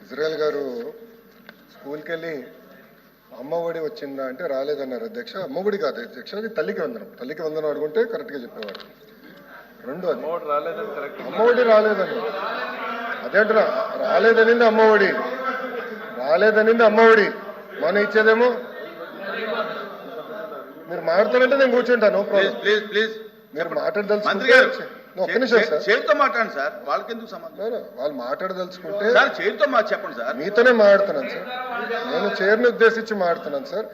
Israel గారు స్కూల్కి వెళ్ళి అమ్మ ఒడి వచ్చిందా అంటే రాలేదన్నారు అధ్యక్ష. అమ్మ ఒడి కాదు అధ్యక్ష, అది తల్లికి వందనం. తల్లికి వందనం అడుగుంటే కరెక్ట్గా చెప్పేవాడు. రెండు అది అమ్మ ఒడి రాలేదని అదేంటున్నా, రాలేదనింది అమ్మ ఒడి, రాలేదనింది అమ్మ ఒడి. మనం ఇచ్చేదేమో మీరు మాట్లాడారంటే నేను కూర్చుంటాను. ప్లీజ్ ప్లీజ్ మీరు మాట్లాడదలుచుకుంటే ఒక్క నిమిషం సార్, చేతితో మాట్లాడండి సార్. వాళ్ళకి ఎందుకు సంబంధం? వాళ్ళు మాట్లాడదలుచుకుంటే సార్ చేతితో చెప్పండి సార్. మీతోనే మాట్లాడుతున్నాను సార్, నేను చైర్ని ఉద్దేశించి మాట్లాడుతున్నాను సార్.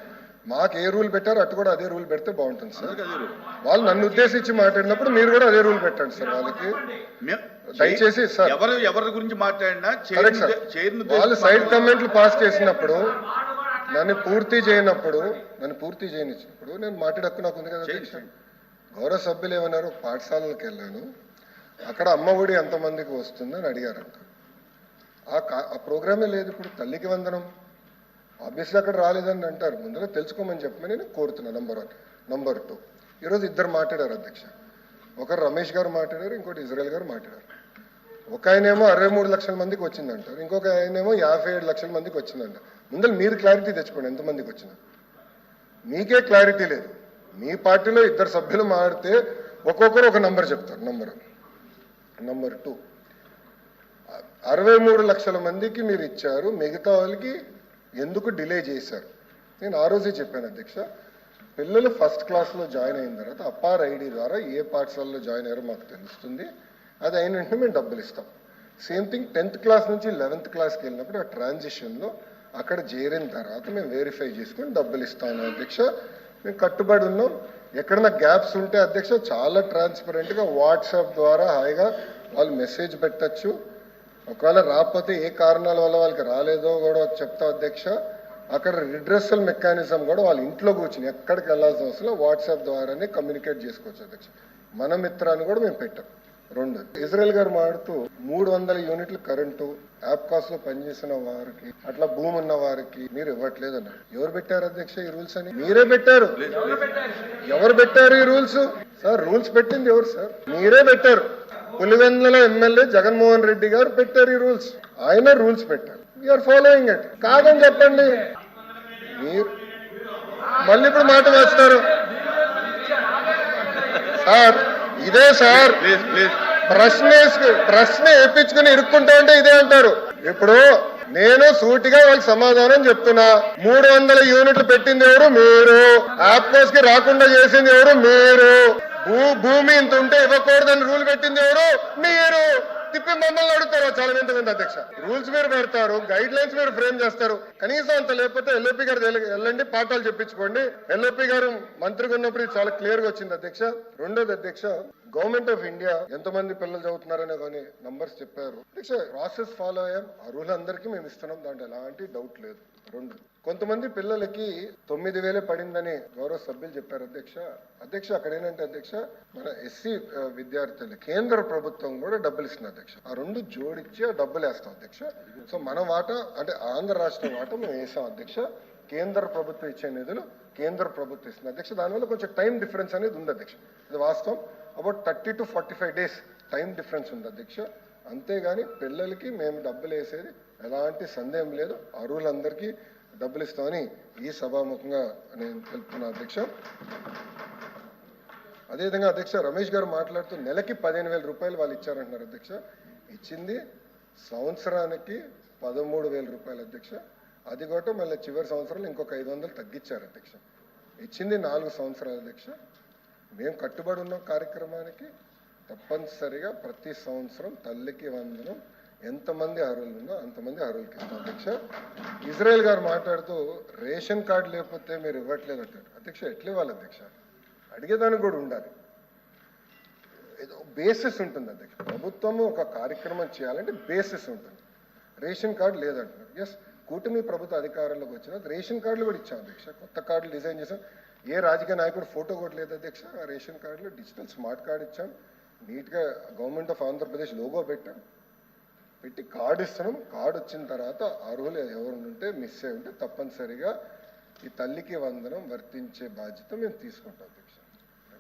మాకు ఏ రూల్ పెట్టారో అటు కూడా అదే రూల్ పెడితే బాగుంటుంది సార్. వాళ్ళు నన్ను ఉద్దేశించి మాట్లాడినప్పుడు మీరు కూడా అదే రూల్ పెట్టండి సార్. వాళ్ళకి దయచేసి సార్, ఎవరి గురించి మాట్లాడినా వాళ్ళు సైడ్ కమెంట్లు పాస్ చేసినప్పుడు నన్ను పూర్తి చేయనిచ్చినప్పుడు నేను మాట్లాడక్కు నాకు ఉంది కదా అధ్యక్ష. గౌరవ సభ్యులు ఏమన్నారు, పాఠశాలలకు వెళ్ళాను, అక్కడ అమ్మ ఒడి ఎంతమందికి వస్తుందని అడిగారంట. ఆ ప్రోగ్రామే లేదు. ఇప్పుడు తల్లికి వందనం ఆబ్వియస్లీ అక్కడ రాలేదని అంటారు. ముందుగా తెలుసుకోమని చెప్పమని నేను కోరుతున్నాను. నంబర్ 1. నంబర్ 2, ఈరోజు ఇద్దరు మాట్లాడారు అధ్యక్ష. ఒకరు రమేష్ గారు మాట్లాడారు, ఇంకోటి ఇజ్రాయెల్ గారు మాట్లాడారు. ఒక ఆయనేమో 63 లక్షల మందికి వచ్చిందంటారు, ఇంకొక ఆయనేమో 57 లక్షల మందికి వచ్చిందంట. ముందర మీరు క్లారిటీ తెచ్చుకోండి ఎంతమందికి వచ్చింది. మీకే క్లారిటీ లేదు. మీ పార్టీలో ఇద్దరు సభ్యులు మాడితే ఒక్కొక్కరు ఒక నంబర్ చెప్తారు. నంబర్ 2, 63 లక్షల మందికి మీరు ఇచ్చారు, మిగతా వాళ్ళకి ఎందుకు డిలే చేశారు? నేను ఆ రోజే చెప్పాను అధ్యక్ష. పిల్లలు ఫస్ట్ క్లాస్లో జాయిన్ అయిన తర్వాత అపార్ ఐడి ద్వారా ఏ పాఠశాలలో జాయిన్ అయ్యారో మాకు తెలుస్తుంది. అది అయిన వెంటనే మేము డబ్బులు ఇస్తాం. సేమ్ థింగ్ 10th క్లాస్ నుంచి 11th క్లాస్కి వెళ్ళినప్పుడు ఆ ట్రాన్సిషన్లో అక్కడ చేరిన తర్వాత మేము వెరిఫై చేసుకొని డబ్బులు ఇస్తాను అధ్యక్ష. మేము కట్టుబడి ఉన్నాం. ఎక్కడన్నా గ్యాప్స్ ఉంటే అధ్యక్ష చాలా ట్రాన్స్పరెంట్గా వాట్సాప్ ద్వారా హాయిగా వాళ్ళు మెసేజ్ పెట్టచ్చు. ఒకవేళ రాకపోతే ఏ కారణాల వల్ల వాళ్ళకి రాలేదో కూడా చెప్తా అధ్యక్ష. అక్కడ రిడ్రెసల్ మెకానిజం కూడా వాళ్ళ ఇంట్లో కూర్చుని ఎక్కడికి వెళ్ళాల్సిన అవసరం వాట్సాప్ ద్వారానే కమ్యూనికేట్ చేసుకోవచ్చు అధ్యక్ష. మన మిత్రాన్ని కూడా మేము పెట్టాం. 2, ఇజ్రాయెల్ గారు మాడుతూ 300 యూనిట్లు కరెంటు యాప్కాస్ లో పనిచేసిన వారికి, అట్లా భూమి ఉన్న వారికి మీరు ఇవ్వట్లేదు అన్నారు. ఎవరు పెట్టారు అధ్యక్ష ఈ రూల్స్ అని? మీరే పెట్టారు. ఎవరు పెట్టారు ఈ రూల్స్? సార్ రూల్స్ పెట్టింది ఎవరు సార్? మీరే పెట్టారు. పులివెందుల ఎమ్మెల్యే జగన్మోహన్ రెడ్డి గారు పెట్టారు ఈ రూల్స్. ఆయన రూల్స్ పెట్టారు. You're following it. కాదని చెప్పండి. మీరు మళ్ళీ ఇప్పుడు మాట వేస్తారు సార్. ఇదే సార్ ప్రశ్న వేయించుకుని ఇరుక్కుంటా ఉంటే ఇదే అంటారు. ఇప్పుడు నేను సూటిగా వాళ్ళకి సమాధానం చెప్తున్నా. 300 యూనిట్లు పెట్టింది ఎవరు? మీరు. ఆప్కోస్ కి రాకుండా చేసింది ఎవరు? మీరు. భూమి ఇంత ఉంటే ఇవ్వకూడదని రూల్ పెట్టింది ఎవరు? మీరు. తిప్పి మమ్మల్ని అడుగుతారు. చాలా వింతమంది అధ్యక్ష. రూల్స్ మీరు పెడతారు, గైడ్ లైన్స్ మీరు ఫ్రేమ్ చేస్తారు. కనీసం అంత లేకపోతే ఎల్ఓపి గారు వెళ్ళండి, పాఠాలు చెప్పించుకోండి. ఎల్ఓపి గారు మంత్రిగా ఉన్నప్పుడు చాలా క్లియర్ గా వచ్చింది అధ్యక్ష. రెండోది అధ్యక్ష, గవర్నమెంట్ ఆఫ్ ఇండియా ఎంతమంది పిల్లలు చదువుతున్నారనే కానీ నంబర్స్ చెప్పారు అధ్యక్ష. ప్రాసెస్ ఫాలో అయ్యాం. అర్హులందరికీ మేము ఇస్తున్నాం, దాంట్లో ఎలాంటి డౌట్ లేదు. 2, కొంతమంది పిల్లలకి 9,000 పడిందని గౌరవ సభ్యులు చెప్పారు అధ్యక్ష. అక్కడ ఏంటంటే అధ్యక్ష, మన ఎస్సీ విద్యార్థులు కేంద్ర ప్రభుత్వం కూడా డబ్బులు ఇస్తుంది అధ్యక్ష. ఆ 2 జోడించి ఆ డబ్బులు వేస్తాం అధ్యక్ష. సో మన వాటా అంటే ఆంధ్ర రాష్ట్ర వాటా మేము వేసాం అధ్యక్ష. కేంద్ర ప్రభుత్వం ఇచ్చే నిధులు కేంద్ర ప్రభుత్వం ఇస్తుంది అధ్యక్ష. దానివల్ల కొంచెం టైం డిఫరెన్స్ అనేది ఉంది అధ్యక్ష. అది వాస్తవం. About 30 to 45 days time difference ఉంది అధ్యక్ష. అంతేగాని పిల్లలకి మేము డబ్బులు వేసేది ఎలాంటి సందేహం లేదు. అర్హులందరికీ డబ్బులు ఇస్తామని ఈ సభాముఖంగా నేను తెలుపుతున్నా అధ్యక్ష. అదేవిధంగా అధ్యక్ష, రమేష్ గారు మాట్లాడుతూ నెలకి 15,000 రూపాయలు వాళ్ళు ఇచ్చారంటున్నారు అధ్యక్ష. ఇచ్చింది సంవత్సరానికి 13,000 రూపాయలు అధ్యక్ష. అది కూడా మళ్ళీ చివరి సంవత్సరంలో ఇంకొక 500 తగ్గించారు అధ్యక్ష. ఇచ్చింది 4 సంవత్సరాలు అధ్యక్ష. మేము కట్టుబడి ఉన్న కార్యక్రమానికి తప్పనిసరిగా ప్రతి సంవత్సరం తల్లికి వందనం ఎంతమంది అర్హులు ఉన్నా అంతమంది అర్హులకి ఇస్తాం అధ్యక్ష. ఇజ్రాయెల్ గారు మాట్లాడుతూ రేషన్ కార్డు లేకపోతే మీరు ఇవ్వట్లేదు అంటారు అధ్యక్ష. ఎట్లా ఇవ్వాలి అధ్యక్ష? అడిగేదానికి కూడా ఉండాలి. ఏదో బేసిస్ ఉంటుంది అధ్యక్ష. ప్రభుత్వం ఒక కార్యక్రమం చేయాలంటే బేసిస్ ఉంటుంది. రేషన్ కార్డు లేదంటున్నారు. ఎస్, కూటమి ప్రభుత్వ అధికారంలోకి వచ్చిన రేషన్ కార్డులు కూడా ఇచ్చాం అధ్యక్ష. కొత్త కార్డులు డిజైన్ చేసాం. ఏ రాజకీయ నాయకుడు ఫోటో కూడా లేదు అధ్యక్ష. ఆ రేషన్ కార్డులో డిజిటల్ స్మార్ట్ కార్డు ఇచ్చాం. నీట్గా గవర్నమెంట్ ఆఫ్ ఆంధ్రప్రదేశ్ లోగో పెట్టి కార్డు ఇస్తున్నాం. కార్డు వచ్చిన తర్వాత అర్హులు ఎవరు ఉంటే మిస్ అయి ఉంటే తప్పనిసరిగా ఈ తల్లికి వందనం వర్తించే బాధ్యత మేము తీసుకుంటాం.